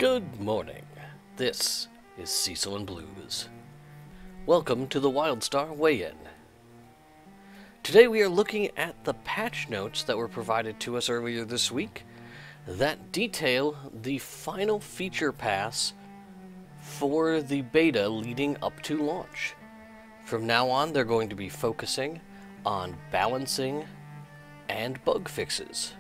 Good morning. This is Cecil and Blues. Welcome to the Wildstar Weigh-In. Today we are looking at the patch notes that were provided to us earlier this week that detail the final feature pass for the beta leading up to launch. From now on, they're going to be focusing on balancing and bug fixes.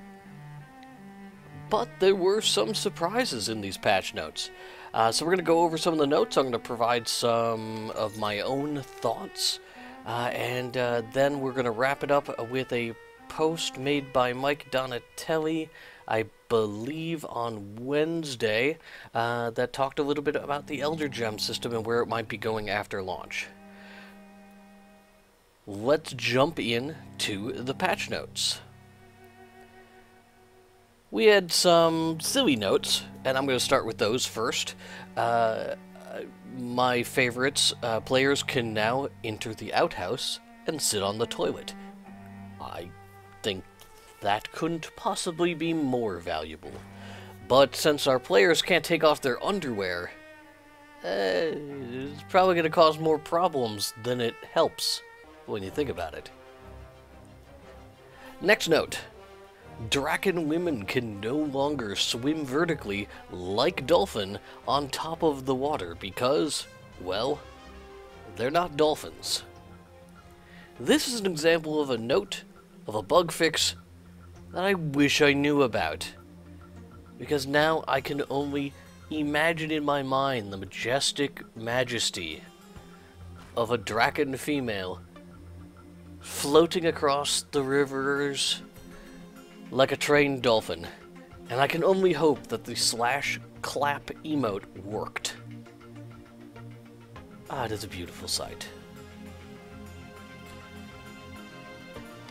But there were some surprises in these patch notes. So we're going to go over some of the notes. I'm going to provide some of my own thoughts. And then we're going to wrap it up with a post made by Mike Donatelli, I believe on Wednesday, that talked a little bit about the Elder Gem system and where it might be going after launch. Let's jump in to the patch notes. We had some silly notes, and I'm going to start with those first. My favorites, players can now enter the outhouse and sit on the toilet. I think that couldn't possibly be more valuable. But since our players can't take off their underwear, it's probably going to cause more problems than it helps when you think about it. Next note. Draken women can no longer swim vertically like dolphin on top of the water because, well, they're not dolphins. This is an example of a note of a bug fix that I wish I knew about, because now I can only imagine in my mind the majestic majesty of a Draken female floating across the rivers like a trained dolphin, and I can only hope that the /clap emote worked. It is a beautiful sight.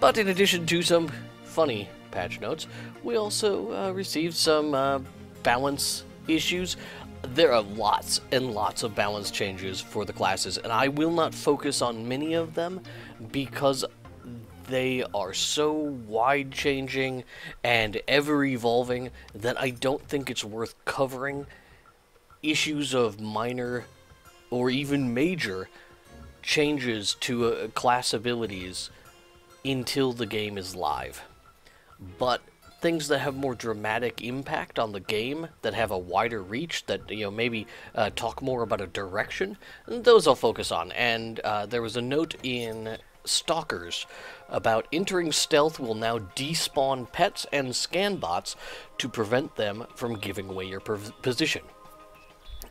But in addition to some funny patch notes, we also received some balance issues. There are lots and lots of balance changes for the classes, and I will not focus on many of them because they are so wide-changing and ever-evolving that I don't think it's worth covering issues of minor or even major changes to class abilities until the game is live. But things that have more dramatic impact on the game, that have a wider reach, that maybe talk more about a direction, those I'll focus on. And there was a note in Stalkers about entering stealth will now despawn pets and scan bots to prevent them from giving away your position.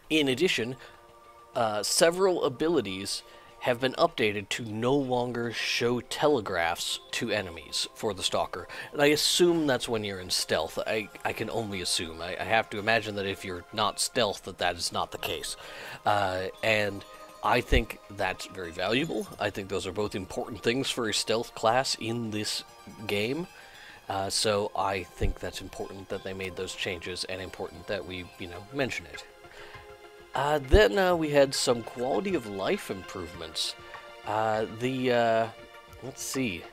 In addition, several abilities have been updated to no longer show telegraphs to enemies for the Stalker. And I assume that's when you're in stealth. I can only assume. I have to imagine that if you're not stealth, that is not the case. And I think that's very valuable. I think those are both important things for a stealth class in this game. So I think that's important that they made those changes, and important that we, mention it. Then we had some quality of life improvements. Let's see.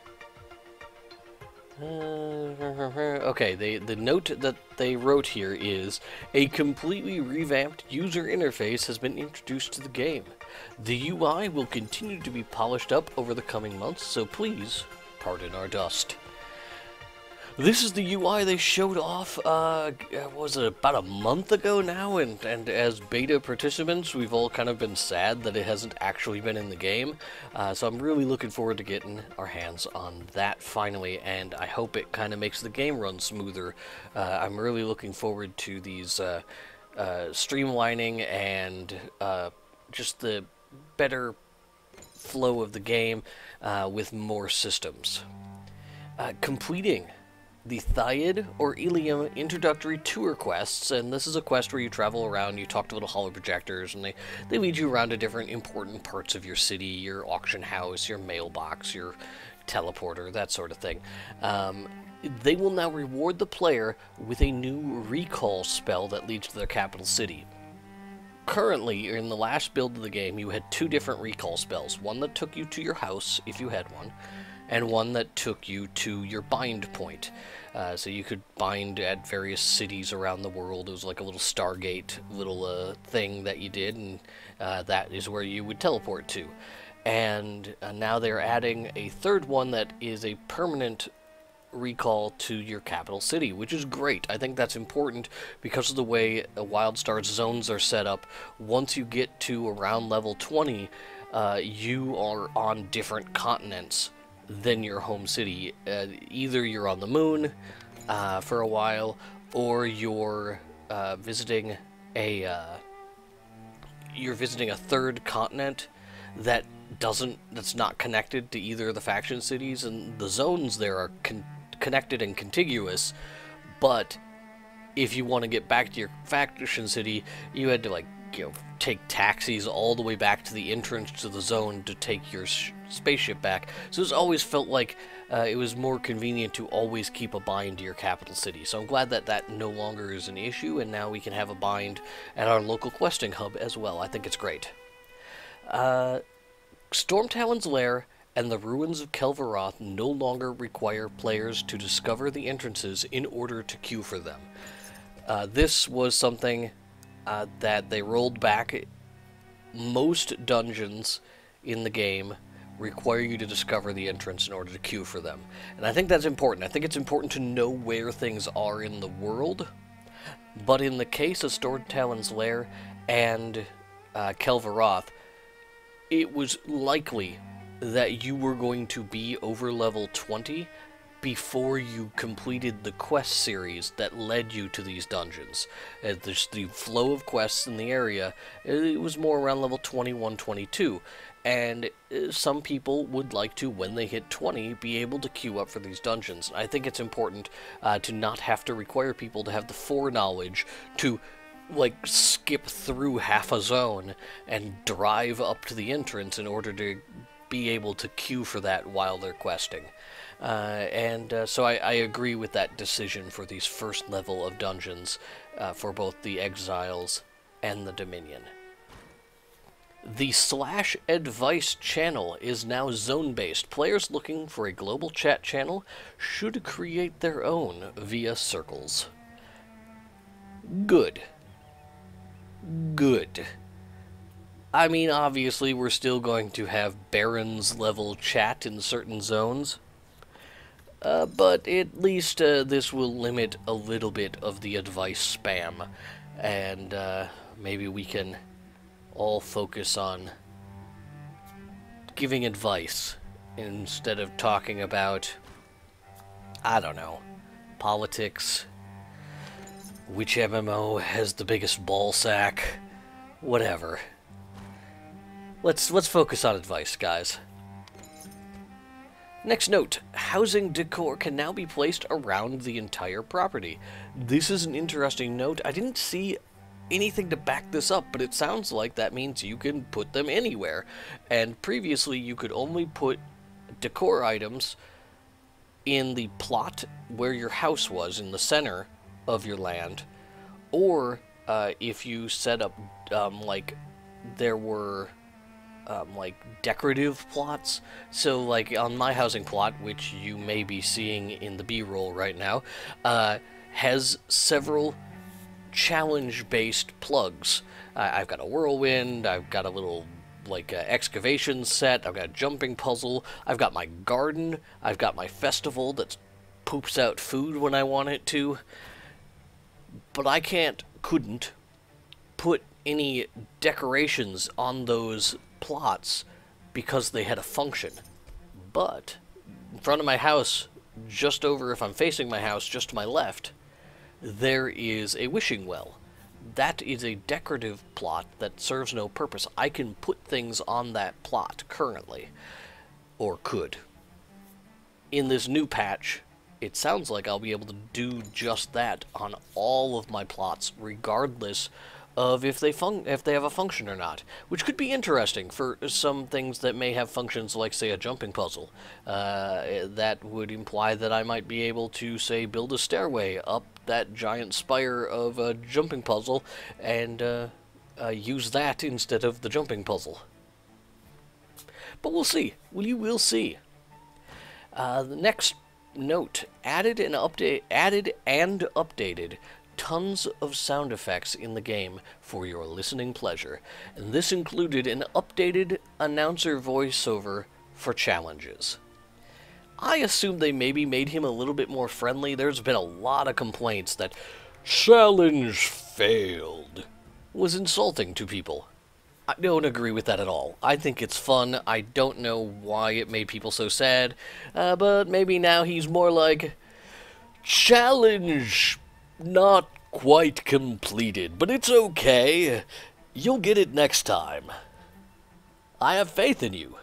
Okay, the note that they wrote here is, a completely revamped user interface has been introduced to the game. The UI will continue to be polished up over the coming months, so please pardon our dust. This is the UI they showed off, was it about a month ago now, and as beta participants, we've all kind of been sad that it hasn't actually been in the game, so I'm really looking forward to getting our hands on that finally, and I hope it kind of makes the game run smoother. I'm really looking forward to these streamlining and just the better flow of the game with more systems. Completing the Thyid or Ilium introductory tour quests, and this is a quest where you travel around, you talk to little holo projectors, and they lead you around to different important parts of your city, your auction house, your mailbox, your teleporter, that sort of thing. They will now reward the player with a new recall spell that leads to their capital city. Currently, in the last build of the game, you had two different recall spells. One that took you to your house, if you had one, and one that took you to your bind point. So you could bind at various cities around the world. It was like a little Stargate little thing that you did, and that is where you would teleport to. And now they're adding a third one that is a permanent recall to your capital city, which is great. I think that's important because of the way Wildstar's zones are set up. Once you get to around level 20, you are on different continents than your home city. Either you're on the moon for a while, or you're visiting a third continent that's not connected to either of the faction cities, and the zones there are connected and contiguous, but if you want to get back to your faction city, you had to, like, take taxis all the way back to the entrance to the zone to take your spaceship back. So it's always felt like it was more convenient to always keep a bind to your capital city. So I'm glad that that no longer is an issue, and now we can have a bind at our local questing hub as well. I think it's great. Stormtalon's Lair and the ruins of Kelvaroth no longer require players to discover the entrances in order to queue for them. This was something that they rolled back. Most dungeons in the game require you to discover the entrance in order to queue for them. And I think that's important. I think it's important to know where things are in the world. But in the case of Stormtalon's Lair and Kelvaroth, it was likely that you were going to be over level 20 before you completed the quest series that led you to these dungeons. There's the flow of quests in the area, it was more around level 21, 22, and some people would like to, when they hit 20, be able to queue up for these dungeons. I think it's important to not have to require people to have the foreknowledge to, like, skip through half a zone and drive up to the entrance in order to be able to queue for that while they're questing. So I agree with that decision for these first level of dungeons for both the Exiles and the Dominion. The /advice channel is now zone-based. Players looking for a global chat channel should create their own via circles. Good. Good. I mean, obviously, we're still going to have Barons-level chat in certain zones, but at least this will limit a little bit of the advice spam, and maybe we can all focus on giving advice instead of talking about, I don't know, politics, which MMO has the biggest ball sack, whatever. Let's focus on advice, guys. Next note, housing decor can now be placed around the entire property. This is an interesting note. I didn't see anything to back this up, but it sounds like that means you can put them anywhere. And previously, you could only put decor items in the plot where your house was, in the center of your land, or if you set up, like, there were like decorative plots. So, like, on my housing plot, which you may be seeing in the B-roll right now, has several challenge-based plugs. I've got a whirlwind, I've got a little, like, excavation set, I've got a jumping puzzle, I've got my garden, I've got my festival that poops out food when I want it to. But I couldn't put any decorations on those plots because they had a function. But in front of my house, just over, if I'm facing my house, just to my left, there is a wishing well. That is a decorative plot that serves no purpose. I can put things on that plot currently, or could. In this new patch, it sounds like I'll be able to do just that on all of my plots, regardless of if they have a function or not, which could be interesting for some things that may have functions, like, say, a jumping puzzle. That would imply that I might be able to, say, build a stairway up that giant spire of a jumping puzzle and use that instead of the jumping puzzle. But we'll see. We will see. The next note, added and updated tons of sound effects in the game for your listening pleasure, and this included an updated announcer voiceover for challenges. I assume they maybe made him a little bit more friendly. There's been a lot of complaints that "challenge failed" was insulting to people. I don't agree with that at all. I think it's fun. I don't know why it made people so sad, but maybe now he's more like, "challenge not quite completed, but it's okay. You'll get it next time. I have faith in you.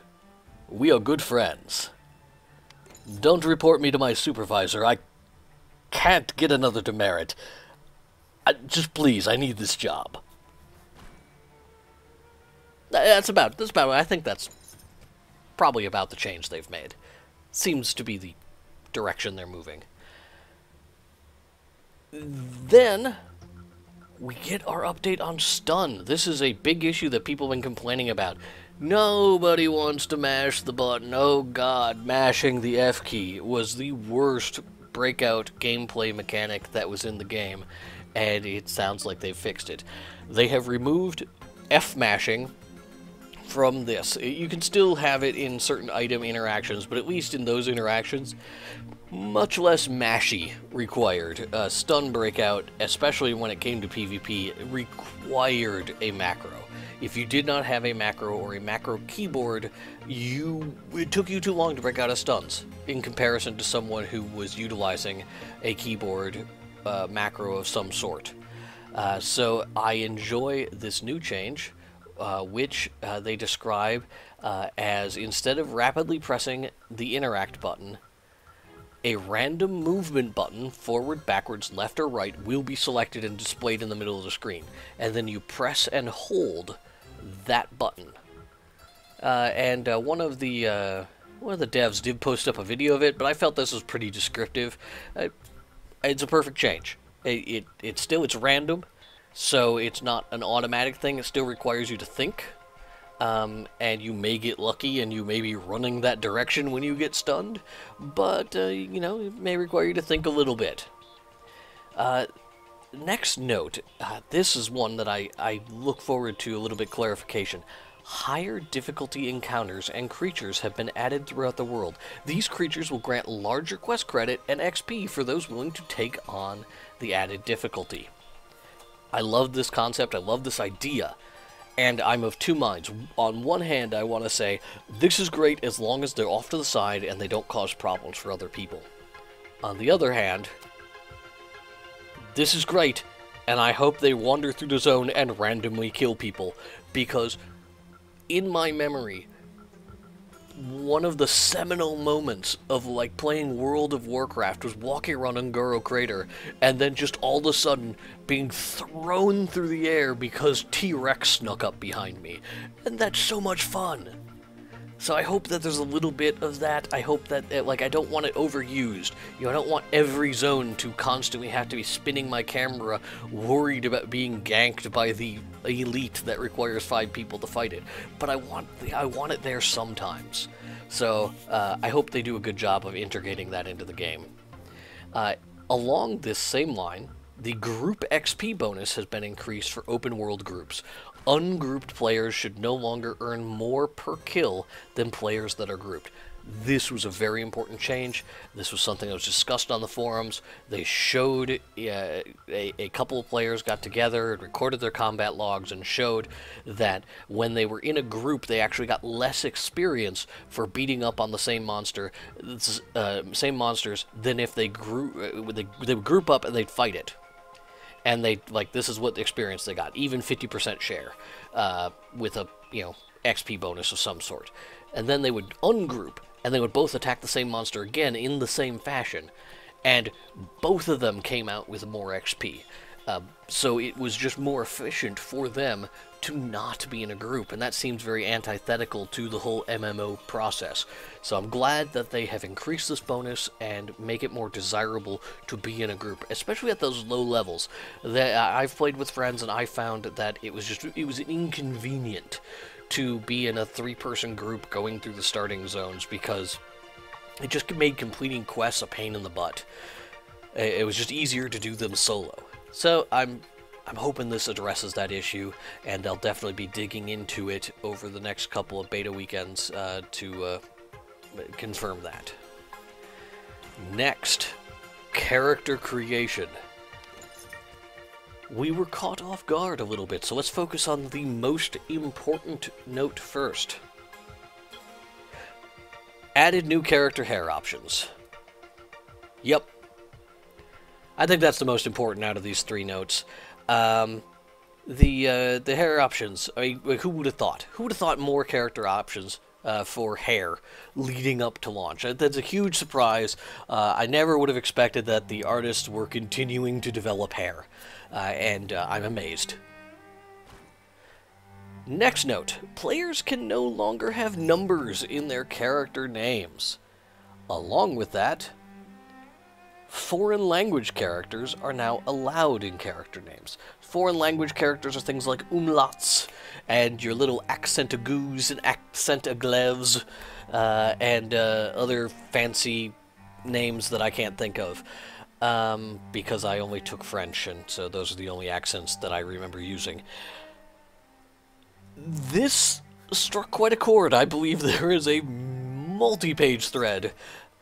We are good friends. Don't report me to my supervisor. I can't get another demerit. Just please, I need this job." That's about it. I think that's probably about the change they've made. Seems to be the direction they're moving. Then we get our update on stun. This is a big issue that people have been complaining about. Nobody wants to mash the button. Oh god, mashing the F key was the worst breakout gameplay mechanic that was in the game, and it sounds like they've fixed it. They have removed F mashing from this. You can still have it in certain item interactions, but at least in those interactions, much less mashy required. Stun breakout, especially when it came to PvP, required a macro. If you did not have a macro or a macro keyboard, it took you too long to break out of stuns in comparison to someone who was utilizing a keyboard macro of some sort. So I enjoy this new change, which they describe as, instead of rapidly pressing the interact button, a random movement button, forward, backwards, left, or right, will be selected and displayed in the middle of the screen. And then you press and hold that button. And one of the devs did post up a video of it, but I felt this was pretty descriptive. It's a perfect change. It's random, so it's not an automatic thing. It still requires you to think. And you may get lucky and you may be running that direction when you get stunned, but, you know, it may require you to think a little bit. Next note, this is one that I look forward to a little bit clarification. Higher difficulty encounters and creatures have been added throughout the world. These creatures will grant larger quest credit and XP for those willing to take on the added difficulty. I love this concept, I love this idea. And I'm of two minds. On one hand, I want to say, this is great as long as they're off to the side and they don't cause problems for other people. On the other hand, this is great, and I hope they wander through the zone and randomly kill people, because in my memory, one of the seminal moments of, like, playing World of Warcraft was walking around Ungoro Crater, and then just all of a sudden being thrown through the air because T-Rex snuck up behind me. And that's so much fun! So I hope that there's a little bit of that. I hope that, like, I don't want it overused. You know, I don't want every zone to constantly have to be spinning my camera, worried about being ganked by the elite that requires 5 people to fight it. But I want it there sometimes. So I hope they do a good job of integrating that into the game. Along this same line, the group XP bonus has been increased for open world groups. Ungrouped players should no longer earn more per kill than players that are grouped. This was a very important change. This was something that was discussed on the forums. They showed a couple of players got together and recorded their combat logs and showed that when they were in a group, they actually got less experience for beating up on the same monsters than if they would group up and they'd fight it. And this is what the experience they got, even 50% share, with a, XP bonus of some sort. And then they would ungroup, and they would both attack the same monster again in the same fashion. And both of them came out with more XP. So it was just more efficient for them to not be in a group, and that seems very antithetical to the whole MMO process. So I'm glad that they have increased this bonus and make it more desirable to be in a group, especially at those low levels. I've played with friends and I found that it was inconvenient to be in a 3-person group going through the starting zones, because It just made completing quests a pain in the butt. It was just easier to do them solo. So I'm hoping this addresses that issue, and I'll definitely be digging into it over the next couple of beta weekends to confirm that. Next, character creation. We were caught off guard a little bit, so let's focus on the most important note first. Added new character hair options. Yep. I think that's the most important out of these three notes. The hair options. I mean, who would have thought? Who would have thought more character options for hair leading up to launch? That's a huge surprise. I never would have expected that the artists were continuing to develop hair, and I'm amazed. Next note, players can no longer have numbers in their character names. Along with that, foreign language characters are now allowed in character names. Foreign language characters are things like umlauts, and your little accent aigus and accent aiglets, and other fancy names that I can't think of, because I only took French, and so those are the only accents that I remember using. This struck quite a chord. I believe there is a multi-page thread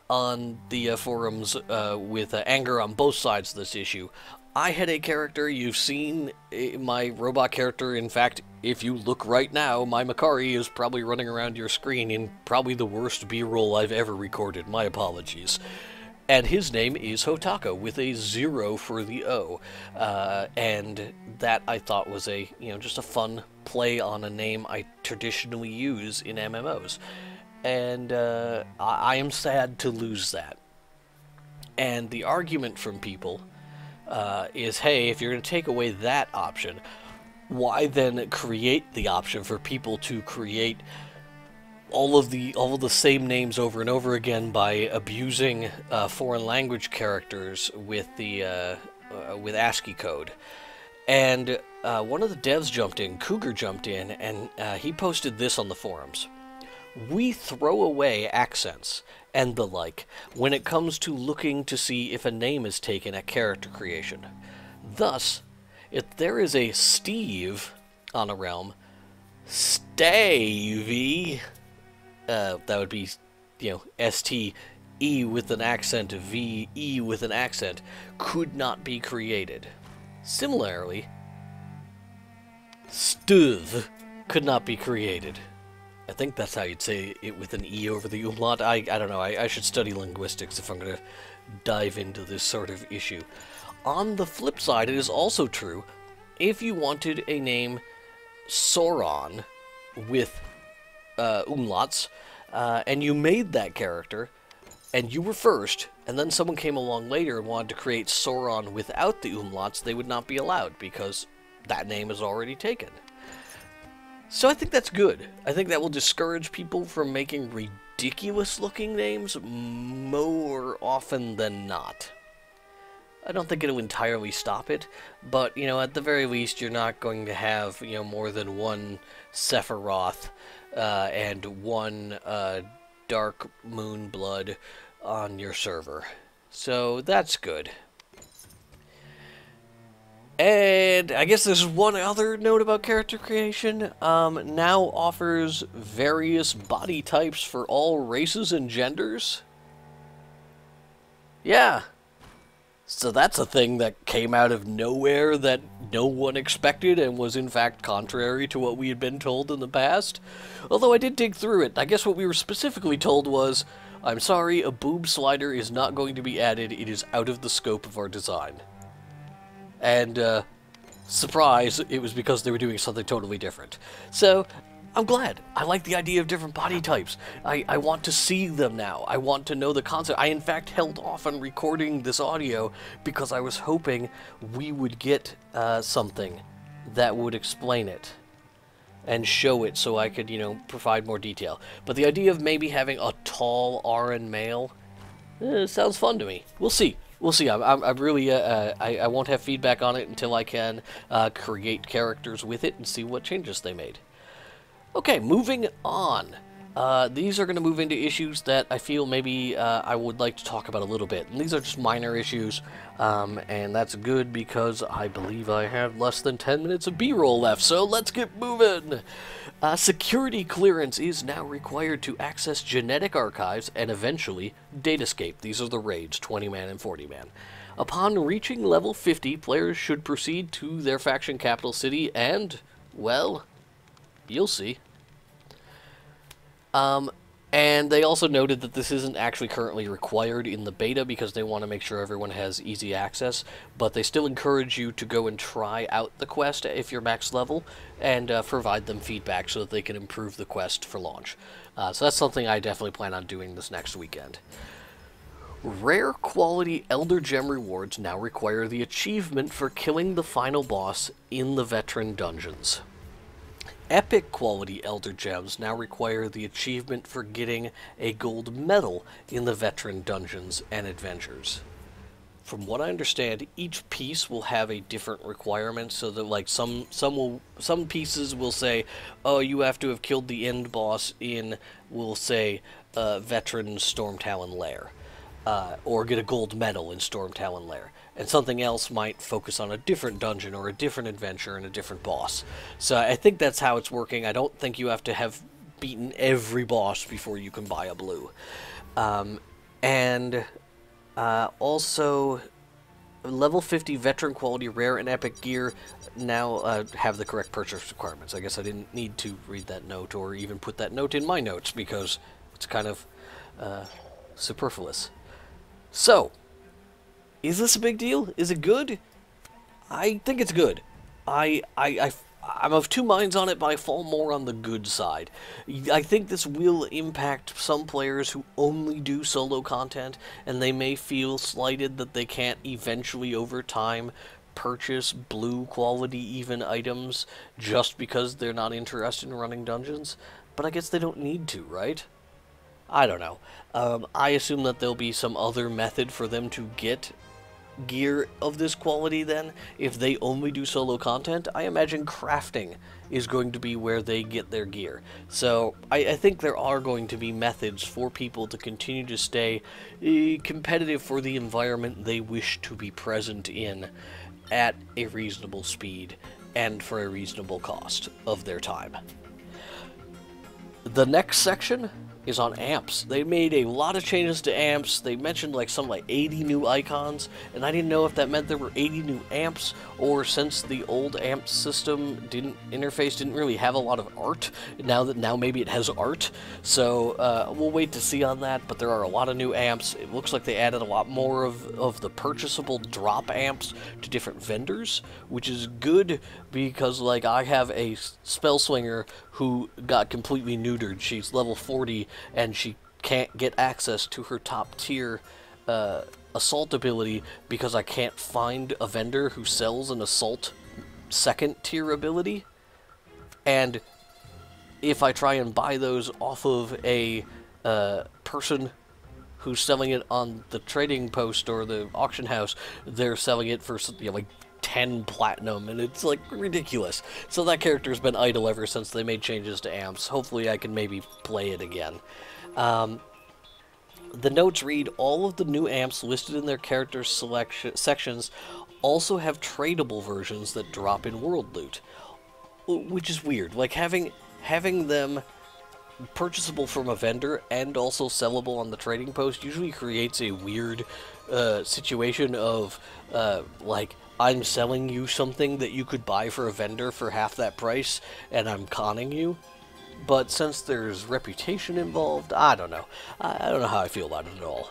on the forums with anger on both sides of this issue. I had a character, you've seen my robot character. In fact, if you look right now, my Makari is probably running around your screen in probably the worst B-roll I've ever recorded. My apologies. And his name is Hotaka, with a 0 for the O. And that I thought was a, just a fun play on a name I traditionally use in MMOs. And I am sad to lose that. And the argument from people is, hey, if you're going to take away that option, why then create the option for people to create all of the same names over and over again by abusing foreign language characters with the with ASCII code? And one of the devs jumped in, Cougar jumped in, and he posted this on the forums. We throw away accents and the like when it comes to looking to see if a name is taken at character creation. Thus, if there is a Steve on a realm, Stavey, that would be, S-T-E with an accent, V-E with an accent, could not be created. Similarly, Stuv could not be created. I think that's how you'd say it with an E over the umlaut. I don't know. I should study linguistics if I'm going to dive into this sort of issue. On the flip side, it is also true, if you wanted a name Sauron with umlauts, and you made that character, and you were first, and then someone came along later and wanted to create Sauron without the umlauts, they would not be allowed, because that name is already taken. So I think that's good. I think that will discourage people from making ridiculous-looking names more often than not. I don't think it'll entirely stop it, but, at the very least, you're not going to have, more than one Sephiroth and one Dark Moon Blood on your server. So that's good. And I guess there's one other note about character creation. Now offers various body types for all races and genders. Yeah. So that's a thing that came out of nowhere that no one expected and was in fact contrary to what we had been told in the past. Although I did dig through it. I guess what we were specifically told was, I'm sorry, a boob slider is not going to be added. It is out of the scope of our design. And, surprise, it was because they were doing something totally different. So, I'm glad. I like the idea of different body types. I want to see them now. I want to know the concept. I, in fact, held off on recording this audio because I was hoping we would get something that would explain it and show it so I could, provide more detail. But the idea of maybe having a tall RN male sounds fun to me. We'll see. We'll see. I'm really, I won't have feedback on it until I can create characters with it and see what changes they made. Okay, moving on. These are going to move into issues that I feel maybe I would like to talk about a little bit. And these are just minor issues, and that's good because I believe I have less than 10 minutes of B-roll left, so let's get moving! Security clearance is now required to access genetic archives and eventually Datascape. These are the raids, 20-man and 40-man. Upon reaching level 50, players should proceed to their faction capital city and, well, you'll see. And they also noted that this isn't actually currently required in the beta because they want to make sure everyone has easy access, but they still encourage you to go and try out the quest if you're max level, and provide them feedback so that they can improve the quest for launch. So that's something I definitely plan on doing this next weekend. Rare quality Elder Gem rewards now require the achievement for killing the final boss in the veteran dungeons. Epic quality Elder Gems now require the achievement for getting a gold medal in the veteran dungeons and adventures. From what I understand, each piece will have a different requirement, so that like some pieces will say, oh, you have to have killed the end boss in, we'll say, veteran Stormtalon Lair, or get a gold medal in Stormtalon Lair. And something else might focus on a different dungeon or a different adventure and a different boss. So I think that's how it's working. I don't think you have to have beaten every boss before you can buy a blue. Also, level 50 veteran quality rare and epic gear now have the correct purchase requirements. I guess I didn't need to read that note or even put that note in my notes because it's kind of superfluous. So, is this a big deal? Is it good? I think it's good. I'm of two minds on it, but I fall more on the good side. I think this will impact some players who only do solo content, and they may feel slighted that they can't eventually, over time, purchase blue quality even items just because they're not interested in running dungeons. But I guess they don't need to, right? I don't know. I assume that there'll be some other method for them to get gear of this quality then. If they only do solo content, I imagine crafting is going to be where they get their gear. So I think there are going to be methods for people to continue to stay competitive for the environment they wish to be present in at a reasonable speed and for a reasonable cost of their time. The next section is on amps. They made a lot of changes to amps. They mentioned like 80 new icons, and I didn't know if that meant there were 80 new amps, or since the old amp system didn't really have a lot of art, now maybe it has art. So we'll wait to see on that, but there are a lot of new amps. It looks like they added a lot more of the purchasable drop amps to different vendors, which is good because like I have a spell swinger who got completely neutered. She's level 40 and she can't get access to her top tier assault ability because I can't find a vendor who sells an assault second tier ability. And if I try and buy those off of a person who's selling it on the trading post or the auction house, they're selling it for like 10 platinum, and it's like ridiculous. So that character's been idle ever since they made changes to amps. Hopefully I can maybe play it again. The notes read, all of the new amps listed in their character selection sections also have tradable versions that drop in world loot, which is weird. Like having them purchasable from a vendor and also sellable on the trading post usually creates a weird situation of like, I'm selling you something that you could buy for a vendor for half that price, and I'm conning you. But since there's reputation involved, I don't know. I don't know how I feel about it at all.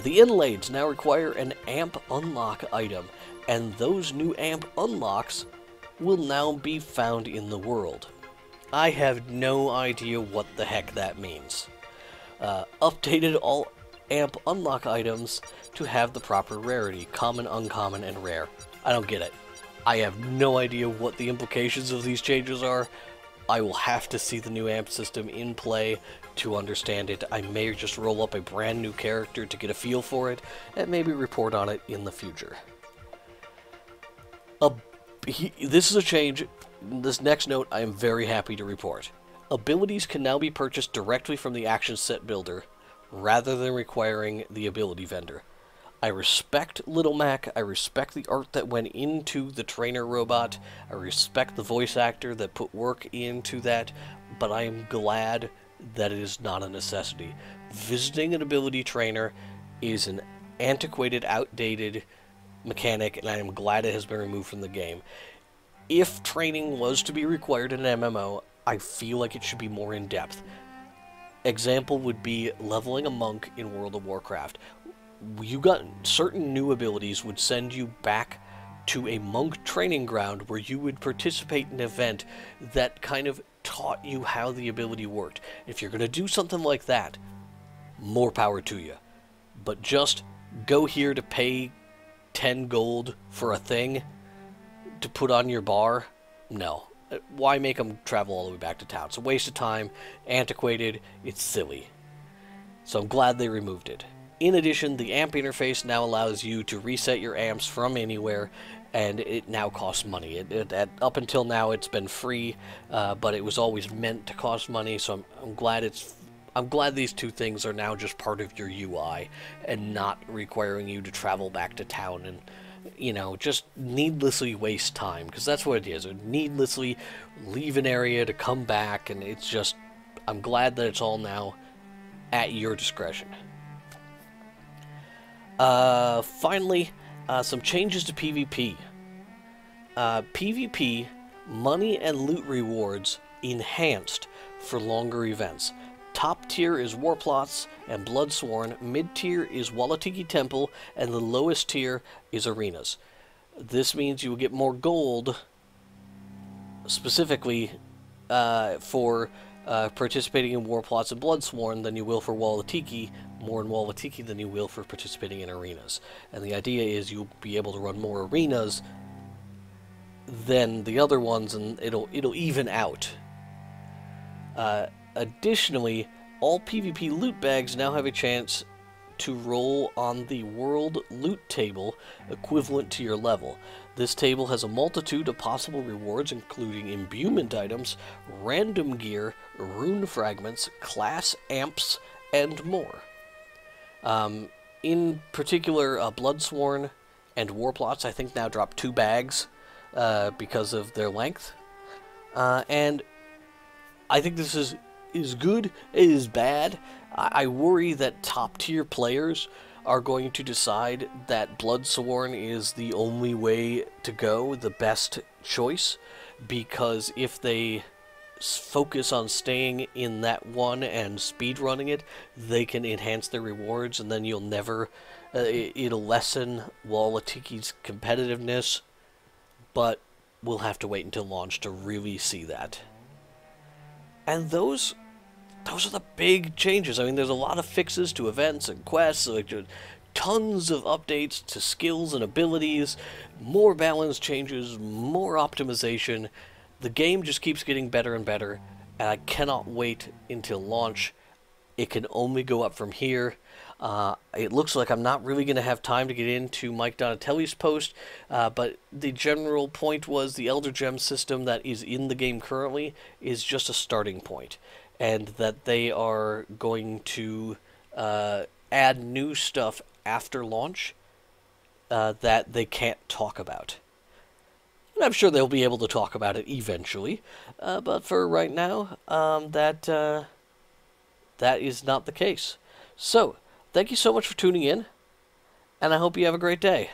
The inlays now require an amp unlock item, and those new amp unlocks will now be found in the world. I have no idea what the heck that means. Updated all amp unlock items to have the proper rarity, common, uncommon, and rare. I don't get it. I have no idea what the implications of these changes are. I will have to see the new amp system in play to understand it. I may just roll up a brand new character to get a feel for it, and maybe report on it in the future. This is a change. This next note I am very happy to report. Abilities can now be purchased directly from the action set builder, rather than requiring the ability vendor. I respect Little Mac, I respect the art that went into the trainer robot, I respect the voice actor that put work into that, but I am glad that it is not a necessity. Visiting an ability trainer is an antiquated, outdated mechanic, and I am glad it has been removed from the game. If training was to be required in an MMO, I feel like it should be more in-depth. Example would be leveling a monk in World of Warcraft. You got certain new abilities would send you back to a monk training ground where you would participate in an event that kind of taught you how the ability worked. If you're going to do something like that, more power to you. But just go here to pay 10 gold for a thing to put on your bar? No. Why make them travel all the way back to town? It's a waste of time, antiquated, it's silly. So I'm glad they removed it. In addition, the amp interface now allows you to reset your amps from anywhere, and it now costs money. Up until now, it's been free, but it was always meant to cost money. So I'm glad these two things are now just part of your UI, and not requiring you to travel back to town and, you know, just needlessly waste time, because that's what it is. Needlessly leave an area to come back, and it's just, I'm glad that it's all now at your discretion. Finally, some changes to PvP. PvP, money and loot rewards enhanced for longer events. Top tier is War Plots and Bloodsworn, mid tier is Walatiki Temple, and the lowest tier is Arenas. This means you will get more gold, specifically for participating in War Plots and Bloodsworn than you will for Walatiki, more in Walatiki than you will for participating in Arenas. And the idea is you'll be able to run more Arenas than the other ones, and it'll even out. Additionally, all PvP loot bags now have a chance to roll on the world loot table equivalent to your level. This table has a multitude of possible rewards, including imbuement items, random gear, rune fragments, class amps, and more. In particular, Bloodsworn and War Plots, I think, now drop 2 bags because of their length. And I think this is good, it is bad. I worry that top-tier players are going to decide that Bloodsworn is the only way to go, the best choice, because if they focus on staying in that one and speedrunning it, they can enhance their rewards, and then you'll never... it'll lessen Walatiki's competitiveness, but we'll have to wait until launch to really see that. And those are the big changes. I mean, there's a lot of fixes to events and quests, like tons of updates to skills and abilities, more balance changes, more optimization. The game just keeps getting better and better, and I cannot wait until launch. It can only go up from here. It looks like I'm not really going to have time to get into Mike Donatelli's post, but the general point was the Elder Gem system that is in the game currently is just a starting point, and that they are going to add new stuff after launch that they can't talk about. And I'm sure they'll be able to talk about it eventually, but for right now, that is not the case. So, thank you so much for tuning in, and I hope you have a great day.